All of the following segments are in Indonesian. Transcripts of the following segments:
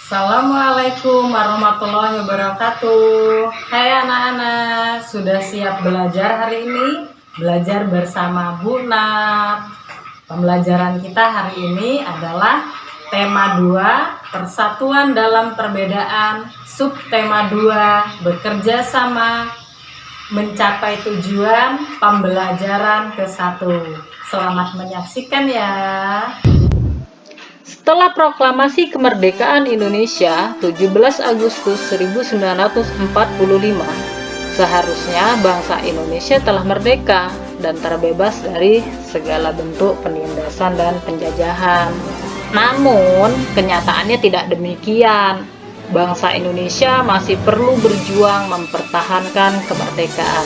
Assalamualaikum warahmatullahi wabarakatuh. Hai anak-anak, sudah siap belajar hari ini? Belajar bersama Bu Nat. Pembelajaran kita hari ini adalah tema 2, persatuan dalam perbedaan, subtema 2, bekerja sama mencapai tujuan pembelajaran ke-1. Selamat menyaksikan ya. Setelah proklamasi kemerdekaan Indonesia 17 Agustus 1945, seharusnya bangsa Indonesia telah merdeka dan terbebas dari segala bentuk penindasan dan penjajahan. Namun, kenyataannya tidak demikian. Bangsa Indonesia masih perlu berjuang mempertahankan kemerdekaan.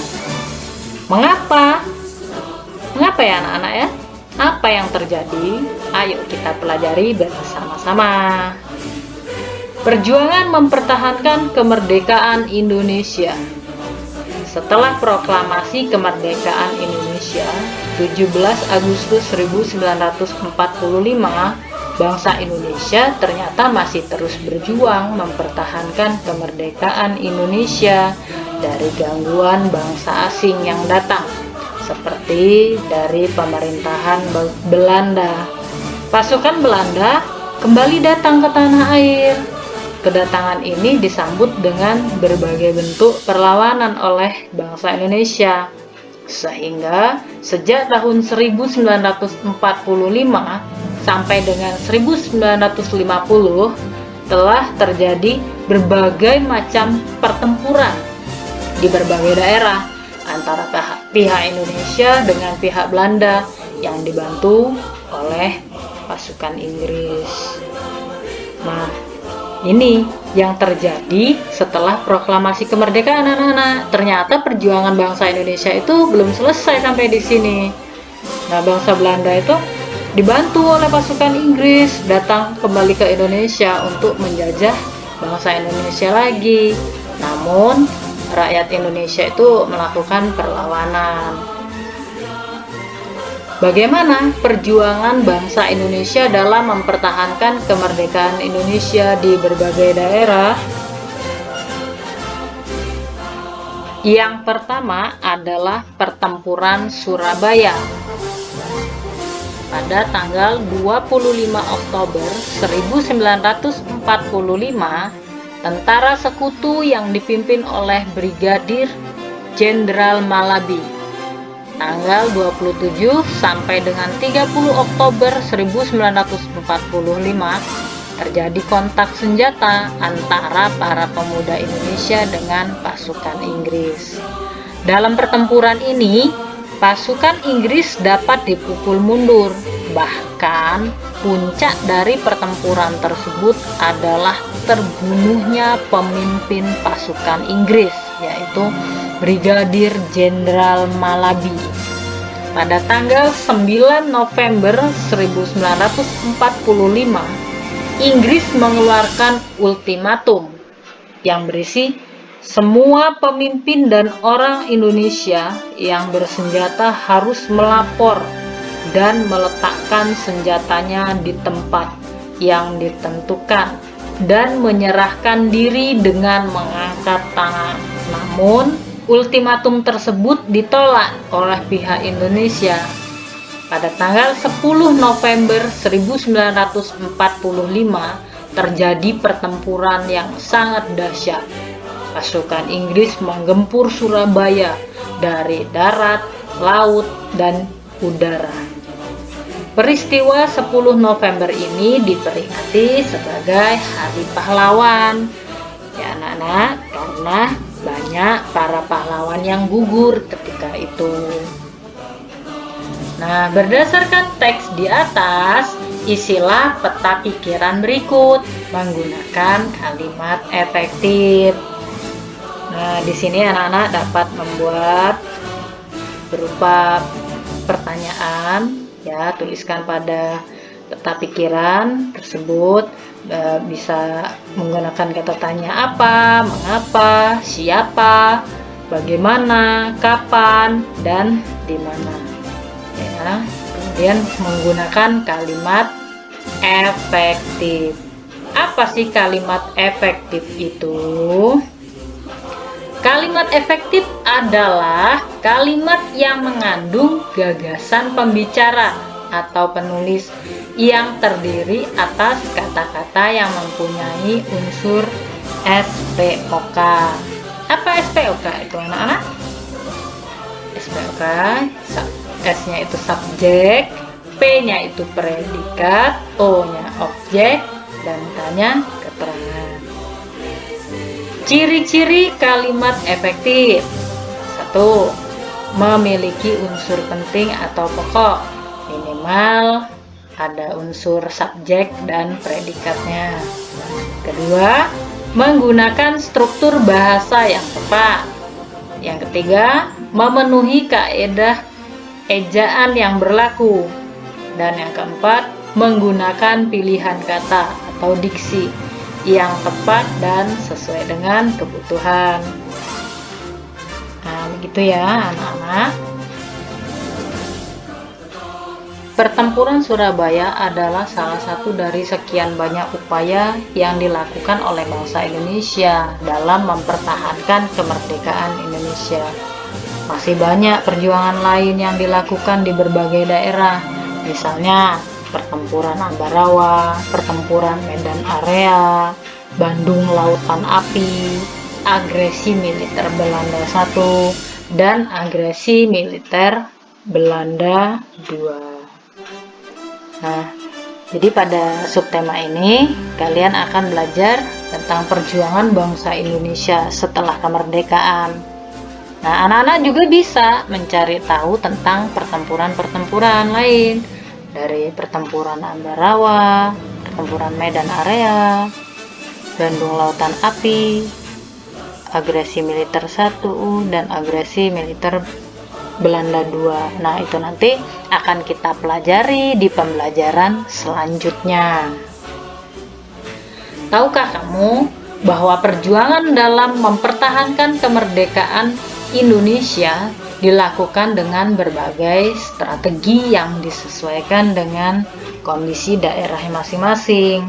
Mengapa? Mengapa ya anak-anak ya? Apa yang terjadi? Ayo kita pelajari bersama-sama. Perjuangan mempertahankan kemerdekaan Indonesia. Setelah proklamasi kemerdekaan Indonesia 17 Agustus 1945, bangsa Indonesia ternyata masih terus berjuang mempertahankan kemerdekaan Indonesia dari gangguan bangsa asing yang datang, seperti dari pemerintahan Belanda. Pasukan Belanda kembali datang ke tanah air. Kedatangan ini disambut dengan berbagai bentuk perlawanan oleh bangsa Indonesia. Sehingga sejak tahun 1945 sampai dengan 1950 telah terjadi berbagai macam pertempuran di berbagai daerah antara pihak Indonesia dengan pihak Belanda yang dibantu oleh pasukan Inggris. Nah, ini yang terjadi setelah proklamasi kemerdekaan anak-anak. Ternyata perjuangan bangsa Indonesia itu belum selesai sampai di sini. Nah, bangsa Belanda itu dibantu oleh pasukan Inggris datang kembali ke Indonesia untuk menjajah bangsa Indonesia lagi. Namun rakyat Indonesia itu melakukan perlawanan. Bagaimana perjuangan bangsa Indonesia dalam mempertahankan kemerdekaan Indonesia di berbagai daerah? Yang pertama adalah pertempuran Surabaya. Pada tanggal 25 Oktober 1945, tentara sekutu yang dipimpin oleh Brigadir Jenderal Malabi. Tanggal 27 sampai dengan 30 Oktober 1945 terjadi kontak senjata antara para pemuda Indonesia dengan pasukan Inggris. Dalam pertempuran ini, pasukan Inggris dapat dipukul mundur. Bahkan puncak dari pertempuran tersebut adalah terbunuhnya pemimpin pasukan Inggris, yaitu Brigadir Jenderal Malabi. Pada tanggal 9 November 1945, Inggris mengeluarkan ultimatum yang berisi semua pemimpin dan orang Indonesia yang bersenjata harus melapor dan meletakkan senjatanya di tempat yang ditentukan dan menyerahkan diri dengan mengangkat tangan. Namun, ultimatum tersebut ditolak oleh pihak Indonesia. Pada tanggal 10 November 1945 terjadi pertempuran yang sangat dahsyat. Pasukan Inggris menggempur Surabaya dari darat, laut, dan udara. Peristiwa 10 November ini diperingati sebagai Hari Pahlawan. Ya anak-anak, karena banyak para pahlawan yang gugur ketika itu. Nah, berdasarkan teks di atas, isilah peta pikiran berikut menggunakan kalimat efektif. Nah, di sini anak-anak dapat membuat berupa pertanyaan, ya, tuliskan pada peta pikiran tersebut. Bisa menggunakan kata tanya apa, mengapa, siapa, bagaimana, kapan, dan di mana. Ya, kemudian menggunakan kalimat efektif. Apa sih kalimat efektif itu? Kalimat efektif adalah kalimat yang mengandung gagasan pembicara atau penulis yang terdiri atas kata-kata yang mempunyai unsur SPOK. Apa SPOK itu, anak-anak? SPOK, S-nya itu subjek, P-nya itu predikat, O-nya objek, dan K-nya keterangan. Ciri-ciri kalimat efektif. 1. Memiliki unsur penting atau pokok. Minimal ada unsur subjek dan predikatnya. Kedua, menggunakan struktur bahasa yang tepat. Yang ketiga, memenuhi kaedah ejaan yang berlaku. Dan yang keempat, menggunakan pilihan kata atau diksi yang tepat dan sesuai dengan kebutuhan. Nah, begitu ya anak-anak. Pertempuran Surabaya adalah salah satu dari sekian banyak upaya yang dilakukan oleh bangsa Indonesia dalam mempertahankan kemerdekaan Indonesia. Masih banyak perjuangan lain yang dilakukan di berbagai daerah, misalnya Pertempuran Ambarawa, Pertempuran Medan Area, Bandung Lautan Api, agresi militer Belanda I, dan agresi militer Belanda II. Nah, jadi pada subtema ini kalian akan belajar tentang perjuangan bangsa Indonesia setelah kemerdekaan. Nah, anak-anak juga bisa mencari tahu tentang pertempuran-pertempuran lain, dari Pertempuran Ambarawa, Pertempuran Medan Area, Bandung Lautan Api, agresi militer I, dan agresi militer Belanda II. Nah, itu nanti akan kita pelajari di pembelajaran selanjutnya. Tahukah kamu bahwa perjuangan dalam mempertahankan kemerdekaan Indonesia dilakukan dengan berbagai strategi yang disesuaikan dengan kondisi daerah masing-masing.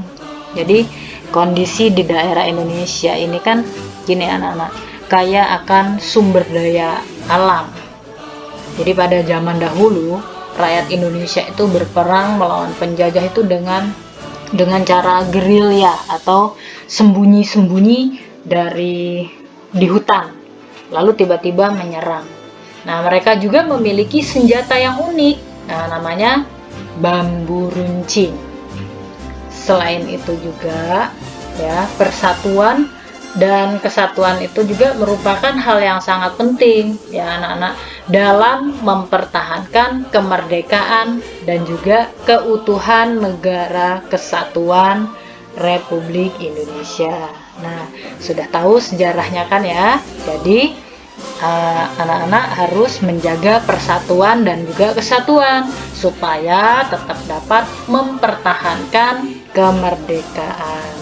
Jadi, kondisi di daerah Indonesia ini kan gini anak-anak, kaya akan sumber daya alam. Jadi pada zaman dahulu, rakyat Indonesia itu berperang melawan penjajah itu dengan cara gerilya atau sembunyi-sembunyi di hutan, lalu tiba-tiba menyerang. Nah, mereka juga memiliki senjata yang unik, namanya bambu runcing. Selain itu juga, ya, persatuan dan kesatuan itu juga merupakan hal yang sangat penting, ya anak-anak, dalam mempertahankan kemerdekaan dan juga keutuhan negara kesatuan Republik Indonesia. Nah, sudah tahu sejarahnya kan ya. Jadi anak-anak harus menjaga persatuan dan juga kesatuan supaya tetap dapat mempertahankan kemerdekaan.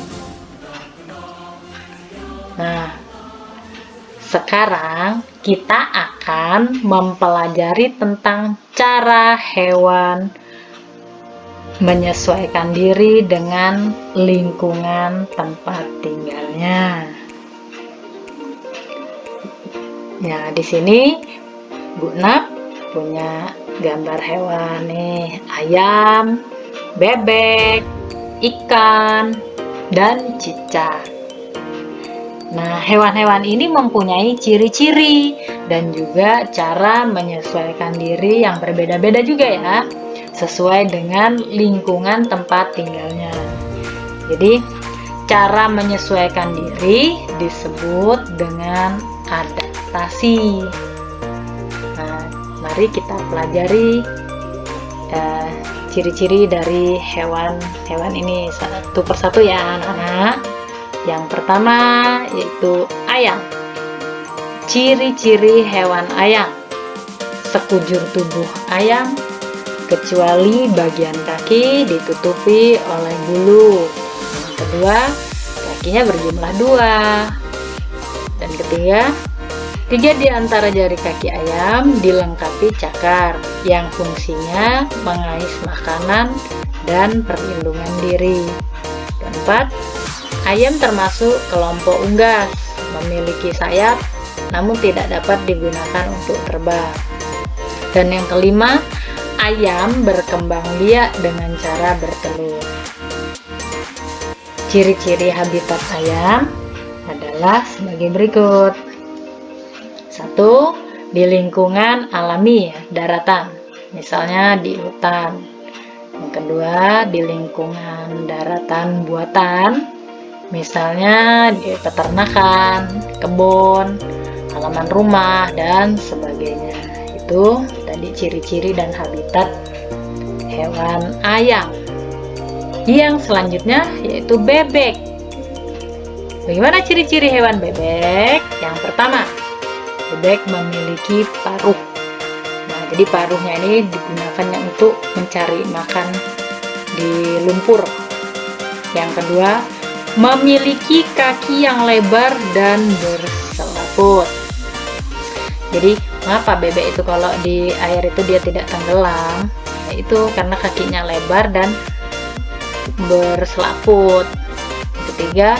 Nah, sekarang kita akan mempelajari tentang cara hewan menyesuaikan diri dengan lingkungan tempat tinggalnya. Ya, di sini Bu Nap punya gambar hewan nih, ayam, bebek, ikan, dan cicak. Nah, hewan-hewan ini mempunyai ciri-ciri dan juga cara menyesuaikan diri yang berbeda-beda juga ya, sesuai dengan lingkungan tempat tinggalnya. Jadi, cara menyesuaikan diri disebut dengan adaptasi. Nah, mari kita pelajari ciri-ciri dari hewan-hewan ini satu persatu ya anak-anak. Yang pertama yaitu ayam. Ciri-ciri hewan ayam: sekujur tubuh ayam, kecuali bagian kaki ditutupi oleh bulu. Yang kedua, kakinya berjumlah 2. Dan ketiga, 3 di antara jari kaki ayam dilengkapi cakar yang fungsinya mengais makanan dan perlindungan diri. Dan keempat, ayam termasuk kelompok unggas, memiliki sayap namun tidak dapat digunakan untuk terbang. Dan yang kelima, ayam berkembang biak dengan cara bertelur. Ciri-ciri habitat ayam adalah sebagai berikut. 1. Di lingkungan alami, daratan, misalnya di hutan. Yang kedua, di lingkungan daratan buatan, misalnya di peternakan, kebun, halaman rumah, dan sebagainya. Itu tadi ciri-ciri dan habitat hewan ayam. Yang selanjutnya yaitu bebek. Bagaimana ciri-ciri hewan bebek? Yang pertama, bebek memiliki paruh. Nah, jadi paruhnya ini digunakannya untuk mencari makan di lumpur. Yang kedua, memiliki kaki yang lebar dan berselaput. Jadi, mengapa bebek itu kalau di air itu dia tidak tenggelam? Yaitu karena kakinya lebar dan berselaput. Yang ketiga,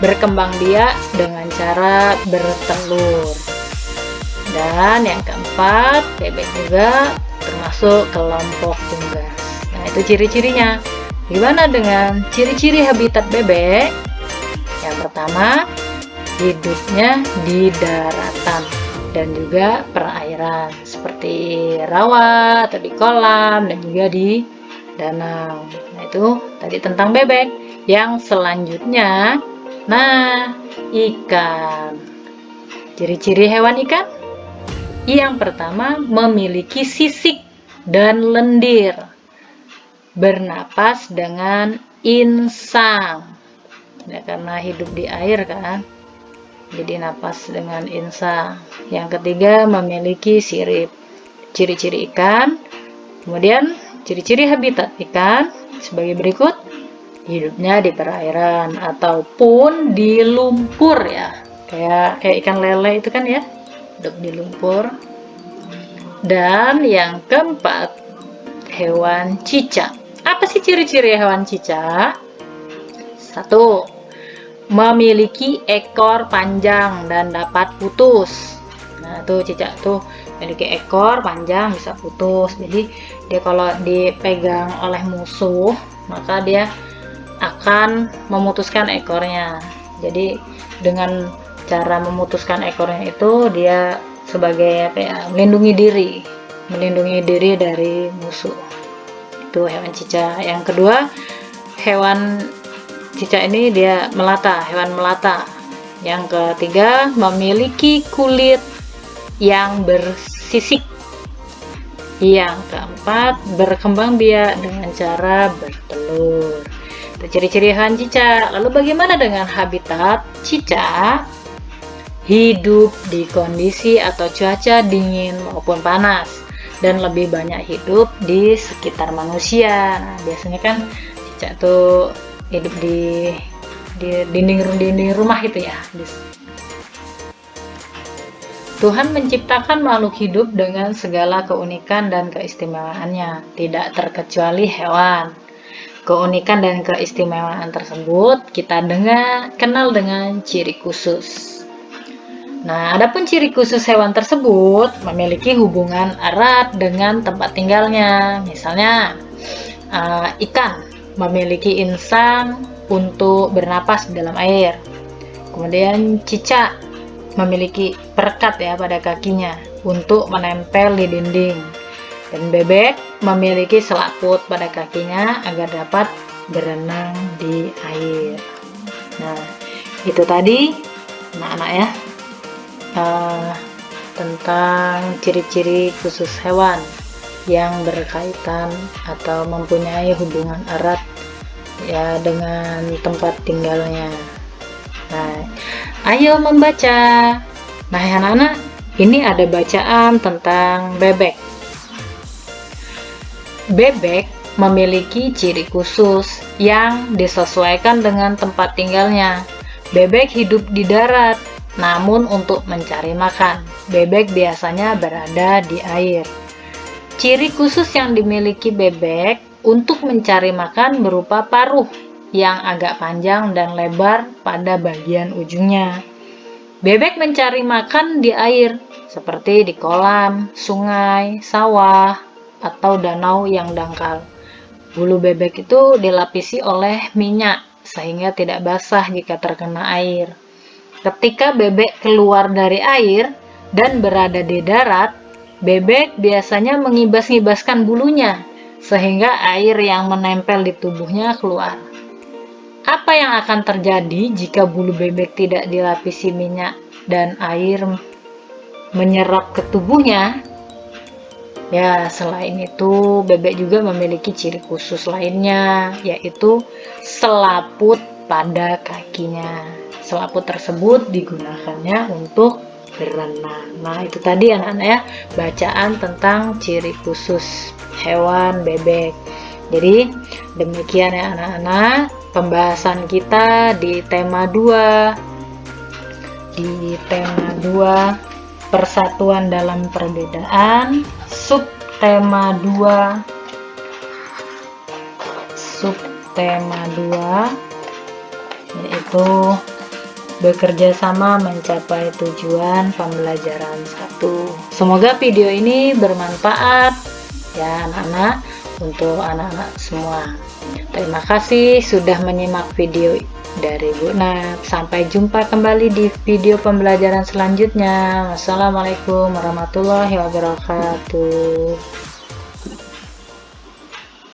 berkembang biak dengan cara bertelur. Dan yang keempat, bebek juga termasuk kelompok unggas. Nah, itu ciri-cirinya. Gimana dengan ciri-ciri habitat bebek? Yang pertama, hidupnya di daratan dan juga perairan, seperti rawa atau di kolam dan juga di danau. Nah, itu tadi tentang bebek. Yang selanjutnya, nah, ikan. Ciri-ciri hewan ikan? Yang pertama, memiliki sisik dan lendir, bernapas dengan insang. Ya, karena hidup di air kan, jadi napas dengan insang. Yang ketiga, memiliki sirip. Ciri-ciri ikan. Kemudian ciri-ciri habitat ikan sebagai berikut. Hidupnya di perairan ataupun di lumpur ya. Kayak ikan lele itu kan ya, hidup di lumpur. Dan yang keempat, hewan cicak. Apa sih ciri-ciri hewan cicak? 1. Memiliki ekor panjang dan dapat putus. Nah, tuh cicak tuh memiliki ekor panjang, bisa putus. Jadi dia kalau dipegang oleh musuh, maka dia akan memutuskan ekornya. Jadi dengan cara memutuskan ekornya itu dia sebagai apa ya, melindungi diri dari musuh. Itu hewan cicak. Yang kedua, hewan cicak ini dia melata, hewan melata. Yang ketiga, memiliki kulit yang bersisik. Yang keempat, berkembang biak dengan cara bertelur. Itu ciri-ciri hewan cicak. Lalu bagaimana dengan habitat cicak? Hidup di kondisi atau cuaca dingin maupun panas, dan lebih banyak hidup di sekitar manusia. Nah, biasanya kan cicak tuh hidup di dinding rumah itu ya. Tuhan menciptakan makhluk hidup dengan segala keunikan dan keistimewaannya, tidak terkecuali hewan. Keunikan dan keistimewaan tersebut kita kenal dengan ciri khusus. Nah, adapun ciri khusus hewan tersebut memiliki hubungan erat dengan tempat tinggalnya. Misalnya, ikan memiliki insang untuk bernapas di dalam air. Kemudian cicak memiliki perekat ya pada kakinya untuk menempel di dinding. Dan bebek memiliki selaput pada kakinya agar dapat berenang di air. Nah, itu tadi anak-anak ya, tentang ciri-ciri khusus hewan yang berkaitan atau mempunyai hubungan erat ya dengan tempat tinggalnya. Nah, ayo membaca. Nah, anak-anak, ini ada bacaan tentang bebek. Bebek memiliki ciri khusus yang disesuaikan dengan tempat tinggalnya. Bebek hidup di darat, namun untuk mencari makan, bebek biasanya berada di air. Ciri khusus yang dimiliki bebek untuk mencari makan berupa paruh yang agak panjang dan lebar pada bagian ujungnya. Bebek mencari makan di air, seperti di kolam, sungai, sawah, atau danau yang dangkal. Bulu bebek itu dilapisi oleh minyak, sehingga tidak basah jika terkena air. Ketika bebek keluar dari air dan berada di darat, bebek biasanya mengibas-ngibaskan bulunya, sehingga air yang menempel di tubuhnya keluar. Apa yang akan terjadi jika bulu bebek tidak dilapisi minyak dan air menyerap ke tubuhnya? Ya, selain itu, bebek juga memiliki ciri khusus lainnya, yaitu selaput pada kakinya. Selaput tersebut digunakannya untuk berenang. Nah, itu tadi anak-anak ya, bacaan tentang ciri khusus hewan bebek. Jadi, demikian ya anak-anak, pembahasan kita di tema 2. Di tema 2, persatuan dalam perbedaan. Subtema 2 yaitu bekerja sama mencapai tujuan pembelajaran 1. Semoga video ini bermanfaat ya anak-anak, untuk anak-anak semua. Terima kasih sudah menyimak video dari Bu Nat. Sampai jumpa kembali di video pembelajaran selanjutnya. Wassalamualaikum warahmatullahi wabarakatuh.